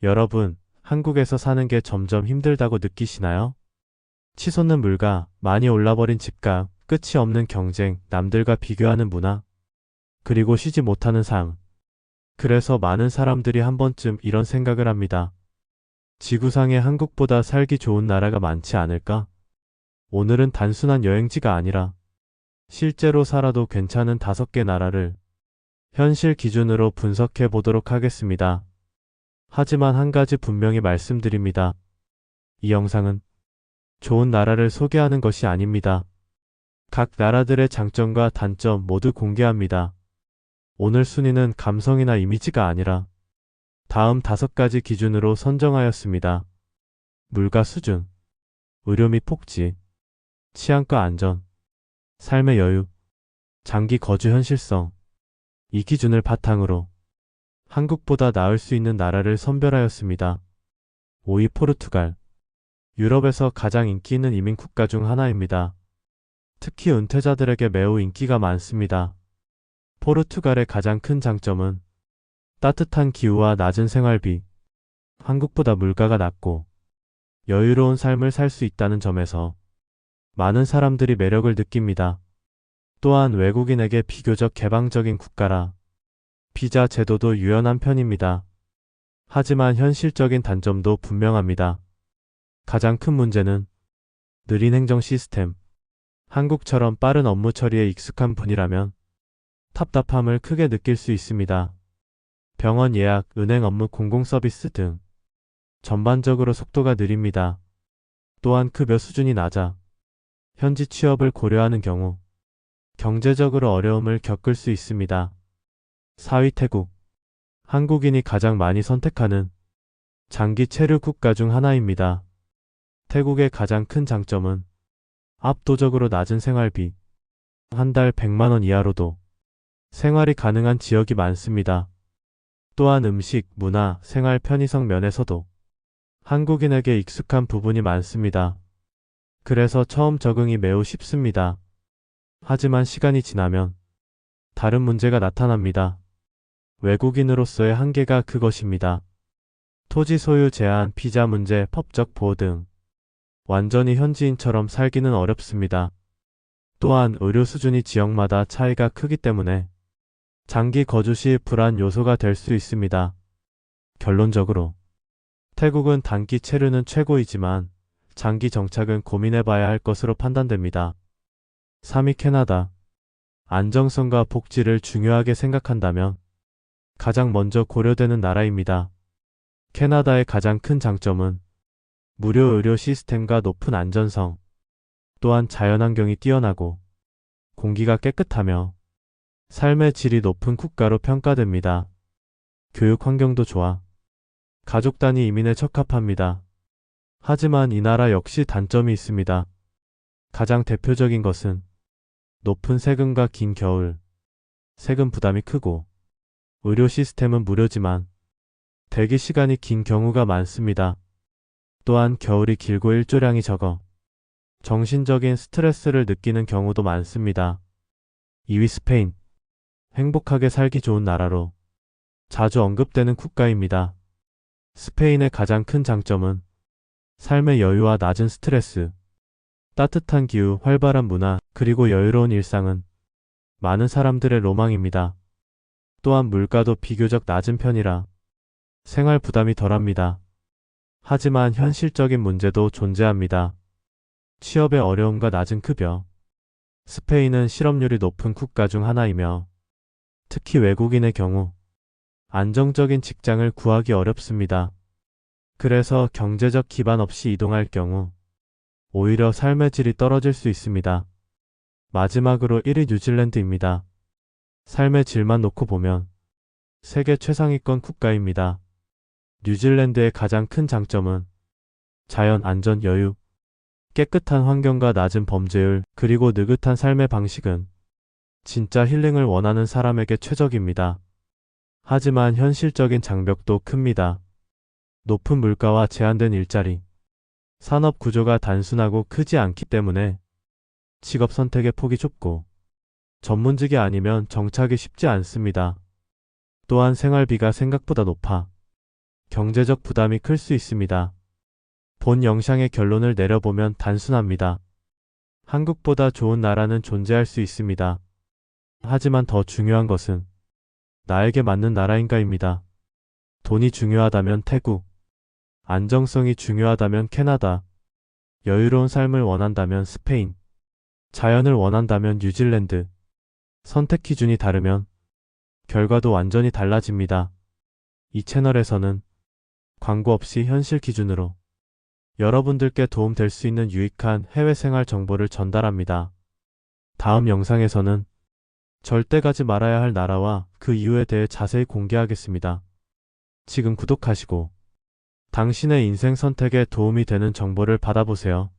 여러분, 한국에서 사는 게 점점 힘들다고 느끼시나요? 치솟는 물가, 많이 올라버린 집값, 끝이 없는 경쟁, 남들과 비교하는 문화, 그리고 쉬지 못하는 삶. 그래서 많은 사람들이 한 번쯤 이런 생각을 합니다. 지구상에 한국보다 살기 좋은 나라가 많지 않을까? 오늘은 단순한 여행지가 아니라 실제로 살아도 괜찮은 5개 나라를 현실 기준으로 분석해 보도록 하겠습니다. 하지만 한 가지 분명히 말씀드립니다. 이 영상은 좋은 나라를 소개하는 것이 아닙니다. 각 나라들의 장점과 단점 모두 공개합니다. 오늘 순위는 감성이나 이미지가 아니라 다음 5가지 기준으로 선정하였습니다. 물가 수준, 의료 및 복지, 치안과 안전, 삶의 여유, 장기 거주 현실성. 이 기준을 바탕으로 한국보다 나을 수 있는 나라를 선별하였습니다. 5위 포르투갈. 유럽에서 가장 인기 있는 이민 국가 중 하나입니다. 특히 은퇴자들에게 매우 인기가 많습니다. 포르투갈의 가장 큰 장점은 따뜻한 기후와 낮은 생활비, 한국보다 물가가 낮고 여유로운 삶을 살 수 있다는 점에서 많은 사람들이 매력을 느낍니다. 또한 외국인에게 비교적 개방적인 국가라 비자 제도도 유연한 편입니다. 하지만 현실적인 단점도 분명합니다. 가장 큰 문제는 느린 행정 시스템. 한국처럼 빠른 업무 처리에 익숙한 분이라면 답답함을 크게 느낄 수 있습니다. 병원 예약, 은행 업무, 공공 서비스 등 전반적으로 속도가 느립니다. 또한 급여 수준이 낮아 현지 취업을 고려하는 경우 경제적으로 어려움을 겪을 수 있습니다. 4위 태국. 한국인이 가장 많이 선택하는 장기 체류 국가 중 하나입니다. 태국의 가장 큰 장점은 압도적으로 낮은 생활비. 한 달 100만 원 이하로도 생활이 가능한 지역이 많습니다. 또한 음식, 문화, 생활 편의성 면에서도 한국인에게 익숙한 부분이 많습니다. 그래서 처음 적응이 매우 쉽습니다. 하지만 시간이 지나면 다른 문제가 나타납니다. 외국인으로서의 한계가 그것입니다. 토지 소유 제한, 비자 문제, 법적 보호 등 완전히 현지인처럼 살기는 어렵습니다. 또한 의료 수준이 지역마다 차이가 크기 때문에 장기 거주 시 불안 요소가 될 수 있습니다. 결론적으로 태국은 단기 체류는 최고이지만 장기 정착은 고민해봐야 할 것으로 판단됩니다. 3위 캐나다. 안정성과 복지를 중요하게 생각한다면 가장 먼저 고려되는 나라입니다. 캐나다의 가장 큰 장점은 무료 의료 시스템과 높은 안전성, 또한 자연환경이 뛰어나고 공기가 깨끗하며 삶의 질이 높은 국가로 평가됩니다. 교육 환경도 좋아 가족 단위 이민에 적합합니다. 하지만 이 나라 역시 단점이 있습니다. 가장 대표적인 것은 높은 세금과 긴 겨울, 세금 부담이 크고 의료 시스템은 무료지만 대기 시간이 긴 경우가 많습니다. 또한 겨울이 길고 일조량이 적어 정신적인 스트레스를 느끼는 경우도 많습니다. 2위 스페인. 행복하게 살기 좋은 나라로 자주 언급되는 국가입니다. 스페인의 가장 큰 장점은 삶의 여유와 낮은 스트레스, 따뜻한 기후, 활발한 문화, 그리고 여유로운 일상은 많은 사람들의 로망입니다. 또한 물가도 비교적 낮은 편이라 생활 부담이 덜합니다. 하지만 현실적인 문제도 존재합니다. 취업의 어려움과 낮은 급여. 스페인은 실업률이 높은 국가 중 하나이며 특히 외국인의 경우 안정적인 직장을 구하기 어렵습니다. 그래서 경제적 기반 없이 이동할 경우 오히려 삶의 질이 떨어질 수 있습니다. 마지막으로 1위 뉴질랜드입니다. 삶의 질만 놓고 보면 세계 최상위권 국가입니다. 뉴질랜드의 가장 큰 장점은 자연, 안전, 여유, 깨끗한 환경과 낮은 범죄율, 그리고 느긋한 삶의 방식은 진짜 힐링을 원하는 사람에게 최적입니다. 하지만 현실적인 장벽도 큽니다. 높은 물가와 제한된 일자리, 산업 구조가 단순하고 크지 않기 때문에 직업 선택의 폭이 좁고 전문직이 아니면 정착이 쉽지 않습니다. 또한 생활비가 생각보다 높아 경제적 부담이 클 수 있습니다. 본 영상의 결론을 내려보면 단순합니다. 한국보다 좋은 나라는 존재할 수 있습니다. 하지만 더 중요한 것은 나에게 맞는 나라인가입니다. 돈이 중요하다면 태국, 안정성이 중요하다면 캐나다, 여유로운 삶을 원한다면 스페인, 자연을 원한다면 뉴질랜드. 선택 기준이 다르면 결과도 완전히 달라집니다. 이 채널에서는 광고 없이 현실 기준으로 여러분들께 도움될 수 있는 유익한 해외 생활 정보를 전달합니다. 다음 영상에서는 절대 가지 말아야 할 나라와 그 이유에 대해 자세히 공개하겠습니다. 지금 구독하시고 당신의 인생 선택에 도움이 되는 정보를 받아보세요.